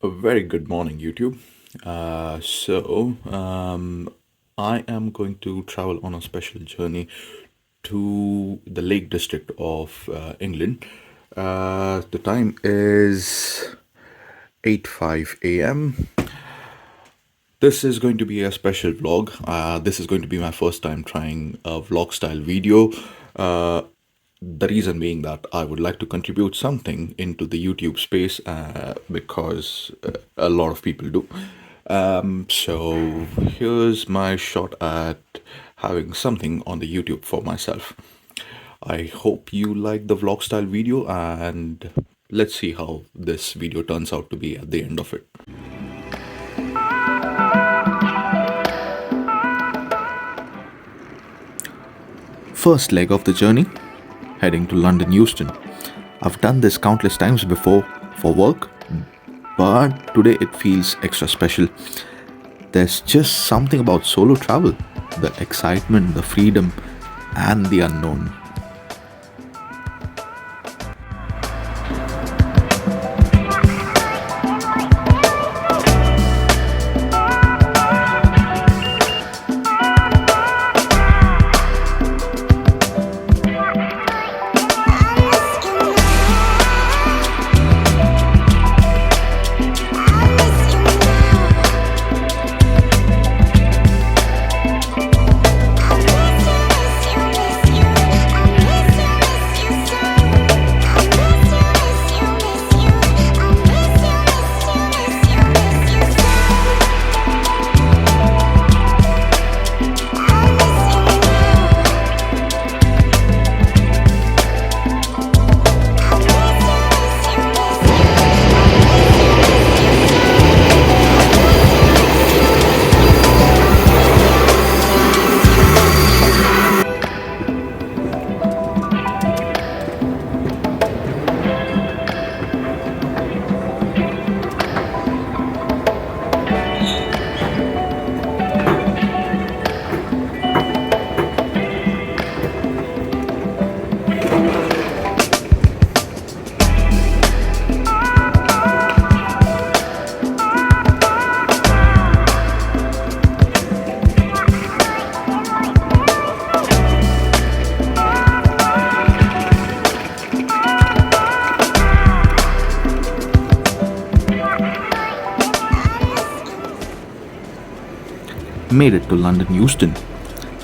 A very good morning, YouTube. I am going to travel on a special journey to the Lake District of England. The time is 8:05 a.m. This is going to be a special vlog. This is going to be my first time trying a vlog style video. The reason being that I would like to contribute something into the YouTube space because a lot of people do. So here's my shot at having something on the YouTube for myself. I hope you like the vlog style video, and let's see how this video turns out to be at the end of it. First leg of the journey, heading to London Euston. I've done this countless times before for work, but today it feels extra special. There's just something about solo travel, the excitement, the freedom, and the unknown. Made it to London Euston.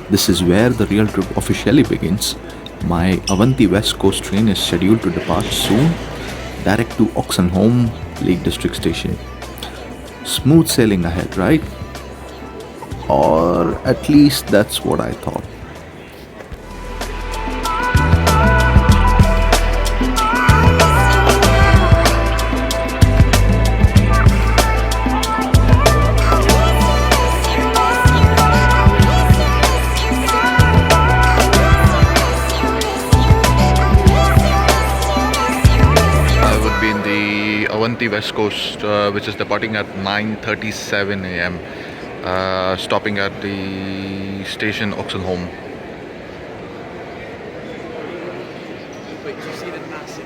This is where the real trip officially begins. My Avanti West Coast train is scheduled to depart soon, direct to Oxenholme Lake District Station. Smooth sailing ahead, right? Or at least that's what I thought. Avanti West Coast, which is departing at 9:37 a.m. Stopping at the station Oxenholme. Wait, do you see the massive?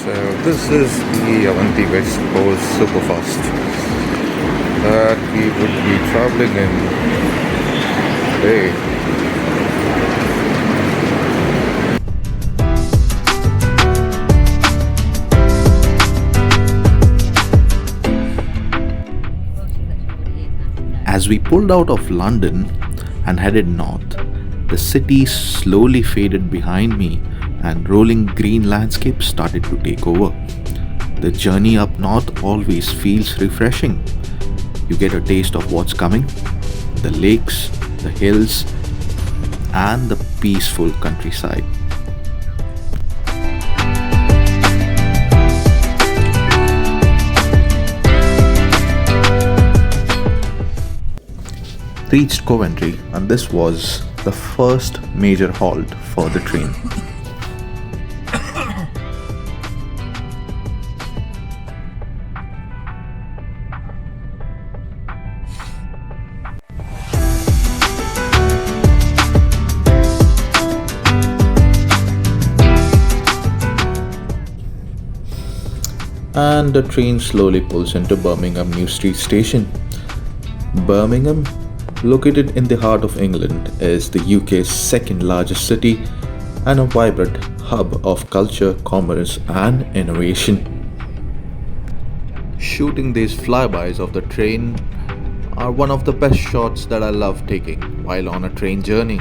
So this is the Avanti West Coast Superfast that we would be traveling in today. As we pulled out of London and headed north, the city slowly faded behind me and rolling green landscapes started to take over. The journey up north always feels refreshing. You get a taste of what's coming, the lakes, the hills, and the peaceful countryside. Reached Coventry, and this was the first major halt for the train. and the train slowly pulls into Birmingham New Street Station. Birmingham, located in the heart of England, is the UK's second largest city and a vibrant hub of culture, commerce, and innovation. Shooting these flybys of the train are one of the best shots that I love taking while on a train journey.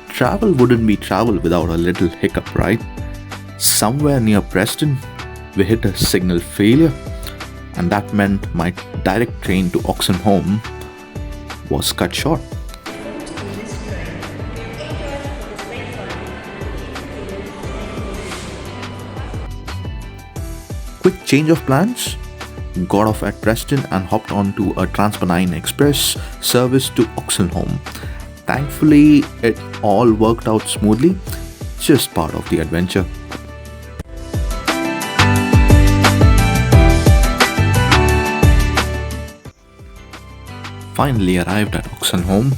Travel wouldn't be travel without a little hiccup, right? Somewhere near Preston, we hit a signal failure, and that meant my direct train to Oxenholme was cut short. Quick change of plans. Got off at Preston and hopped onto a Transpennine Express service to Oxenholme. Thankfully, it all worked out smoothly, just part of the adventure. Finally arrived at Oxenholme.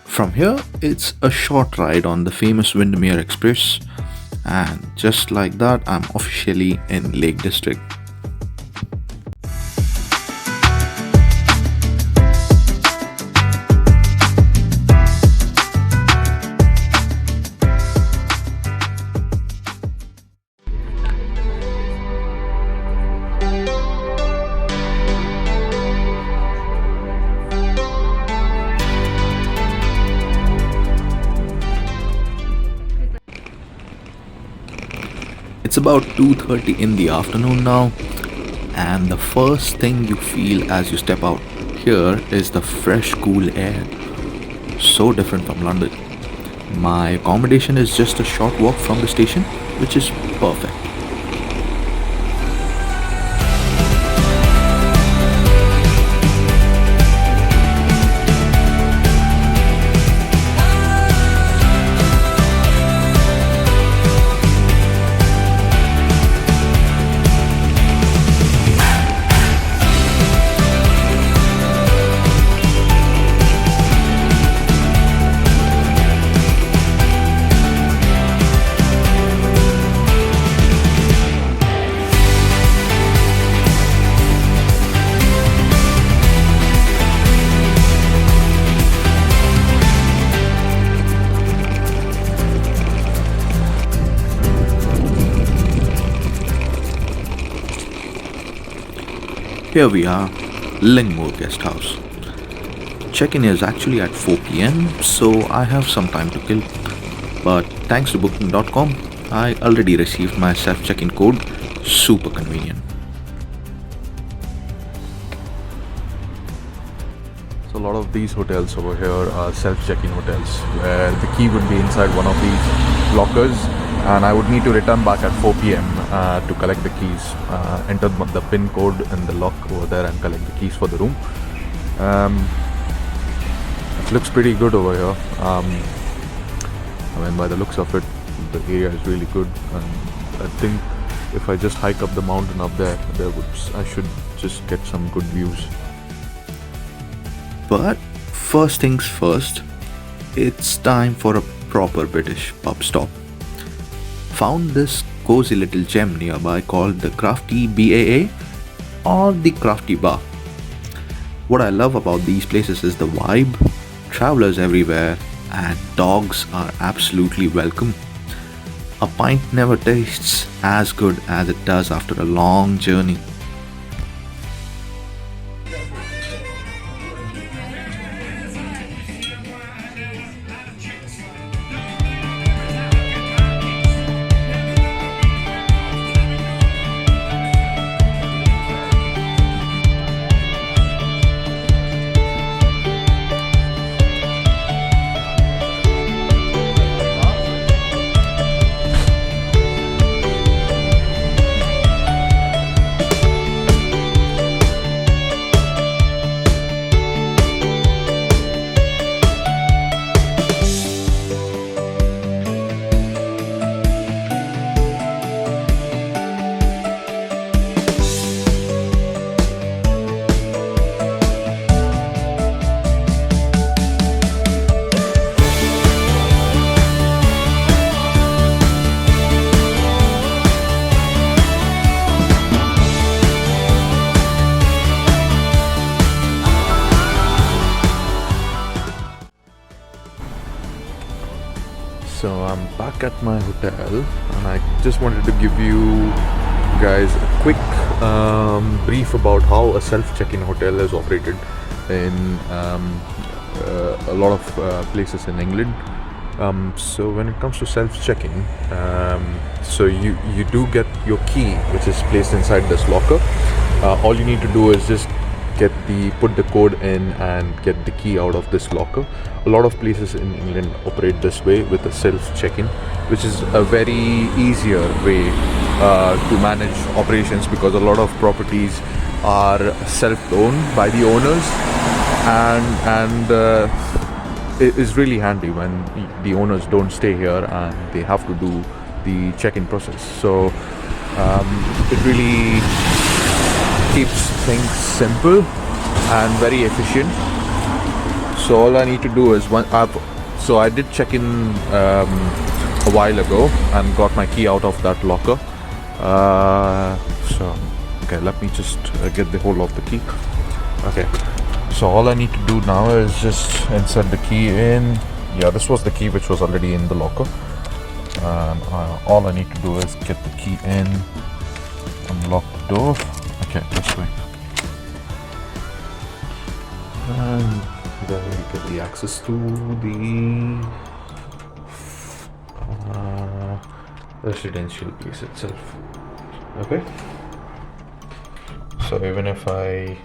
From here, it's a short ride on the famous Windermere Express, and just like that, I'm officially in Lake District. It's about 2:30 in the afternoon now, and the first thing you feel as you step out here is the fresh, cool air. So different from London. My accommodation is just a short walk from the station, which is perfect. Here we are, Lingmore Guest House. Check-in is actually at 4 p.m, so I have some time to kill. But thanks to booking.com, I already received my self-check-in code. Super convenient. So a lot of these hotels over here are self-check-in hotels where the key would be inside one of these lockers, and I would need to return back at 4 p.m. To collect the keys, enter the PIN code in the lock over there and collect the keys for the room. It looks pretty good over here. I mean, by the looks of it, the area is really good, and I think if I just hike up the mountain up there, I should just get some good views. But first things first, it's time for a proper British pub stop. Found this cozy little gem nearby called the Crafty BAA or the Crafty Bar. What I love about these places is the vibe, travelers everywhere, and dogs are absolutely welcome. A pint never tastes as good as it does after a long journey. So I'm back at my hotel, and I just wanted to give you guys a quick brief about how a self-check-in hotel is operated in a lot of places in England. So when it comes to self-check-in, so you do get your key, which is placed inside this locker. All you need to do is just put the code in and get the key out of this locker. A lot of places in England operate this way with a self-check-in, which is a very easier way to manage operations, because a lot of properties are self-owned by the owners, and it is really handy when the owners don't stay here and they have to do the check-in process. So it really keeps things simple and very efficient. So all I need to do is so I did check in a while ago and got my key out of that locker. So okay, let me just get the whole of the key. Okay, so all I need to do now is just insert the key in. Yeah, this was the key which was already in the locker, and all I need to do is get the key in, unlock the door. Okay, this way, and then we get the access to the residential place itself. Okay, so even if I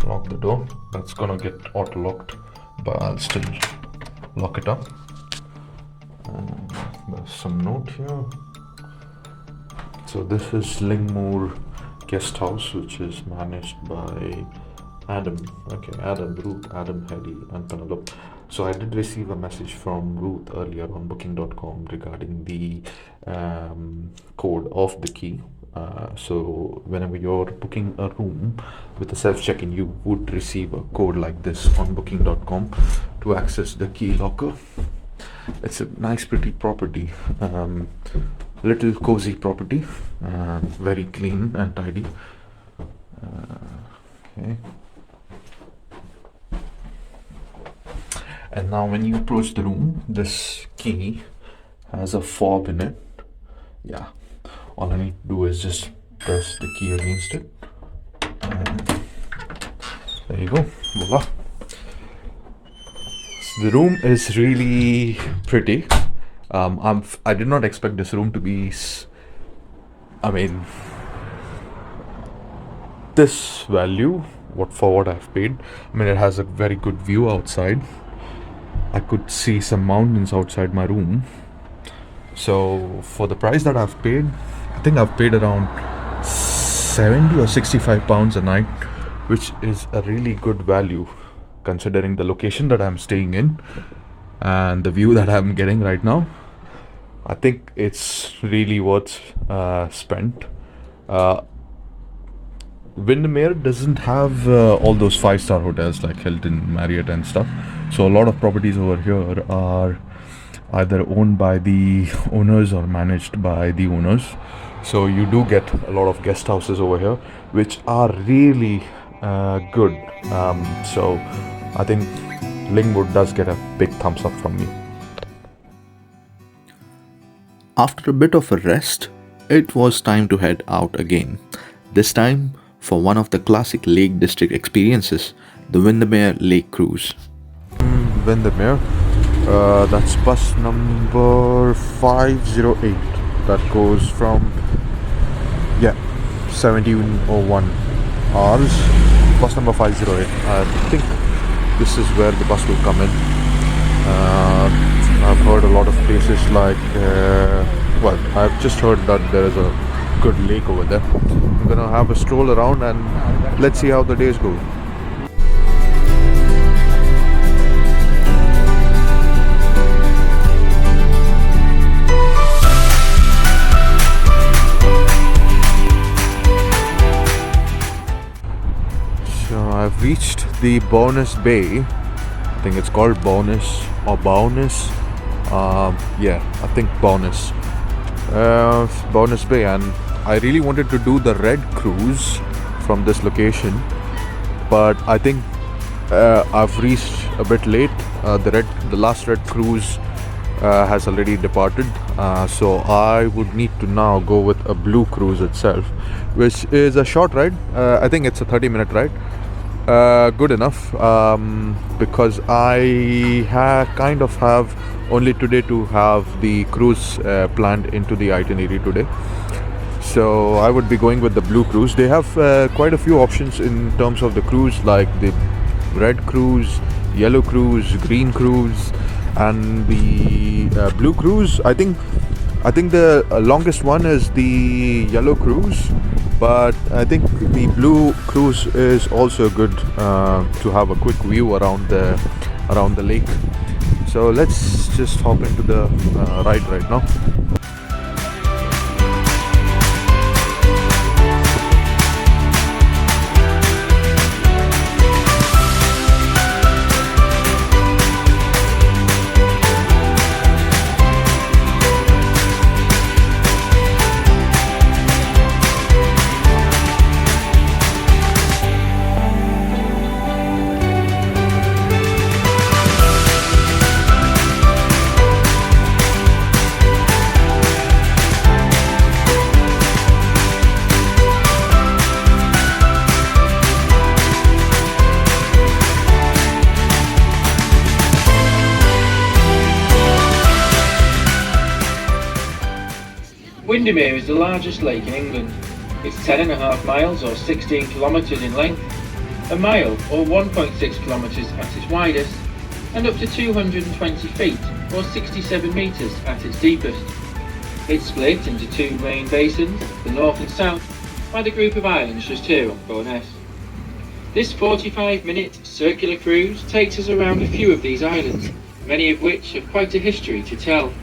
lock the door, that's gonna get auto locked, but I'll still lock it up. And there's some note here. So this is Lingmore Guest House, which is managed by Adam. Okay, Adam, Ruth, Adam, Hedy, and Penelope. So I did receive a message from Ruth earlier on booking.com regarding the code of the key. So whenever you're booking a room with a self-check-in, you would receive a code like this on booking.com to access the key locker. It's a nice, pretty property, little cozy property, very clean and tidy. Okay. And now when you approach the room, this key has a fob in it. Yeah, all I need to do is just press the key against it, and there you go, voila. So the room is really pretty. I did not expect this room to be this value for what I've paid. I mean, it has a very good view outside. I could see some mountains outside my room. So for the price that I've paid, I think I've paid around 70 or 65 pounds a night, which is a really good value considering the location that I'm staying in and the view that I'm getting right now. I think it's really worth spent. Windermere doesn't have all those 5-star hotels like Hilton, Marriott and stuff. So a lot of properties over here are either owned by the owners or managed by the owners. So you do get a lot of guest houses over here, which are really good. So I think Lingwood does get a big thumbs up from me. After a bit of a rest, it was time to head out again. This time for one of the classic Lake District experiences, the Windermere Lake Cruise. Windermere, that's bus number 508 that goes from 1701 hours. Bus number 508. I think this is where the bus will come in. I've heard a lot of places like I've just heard that there is a good lake over there. I'm gonna have a stroll around and let's see how the days go. So I've reached the Bowness Bay. I think it's called Bowness or Bowness. I think Bowness. Bowness Bay, and I really wanted to do the red cruise from this location, but I think I've reached a bit late. The last red cruise has already departed. So I would need to now go with a blue cruise itself, which is a short ride. I think it's a 30-minute ride. Good enough, because I kind of have only today to have the cruise planned into the itinerary today. So I would be going with the blue cruise. They have quite a few options in terms of the cruise, like the red cruise, yellow cruise, green cruise, and the blue cruise. I think the longest one is the yellow cruise, but I think the blue cruise is also good to have a quick view around the lake. So let's just hop into the ride right now. Windermere is the largest lake in England. It's 10.5 miles or 16 kilometres in length, a mile or 1.6 kilometres at its widest, and up to 220 feet or 67 metres at its deepest. It's split into two main basins, the north and south, by the group of islands just here on Bowness. This 45-minute circular cruise takes us around a few of these islands, many of which have quite a history to tell.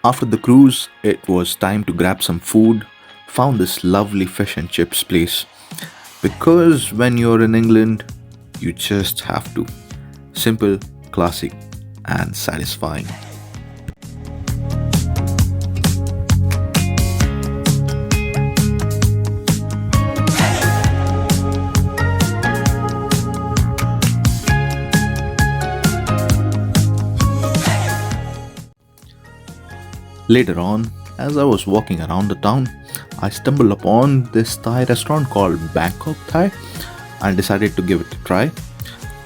After the cruise, it was time to grab some food found this lovely fish and chips place. Because when you're in England, you just have to. Simple, classic, and satisfying. Later on, as I was walking around the town, I stumbled upon this Thai restaurant called Bangkok Thai and decided to give it a try.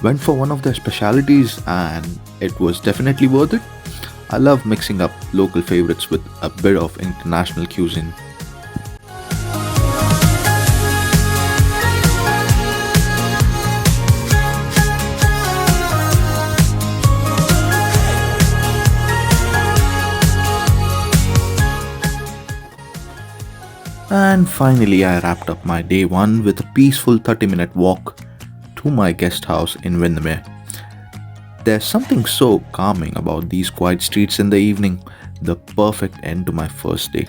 Went for one of their specialities and it was definitely worth it. I love mixing up local favorites with a bit of international cuisine. And finally, I wrapped up my day one with a peaceful 30-minute walk to my guest house in Windermere. There's something so calming about these quiet streets in the evening, the perfect end to my first day.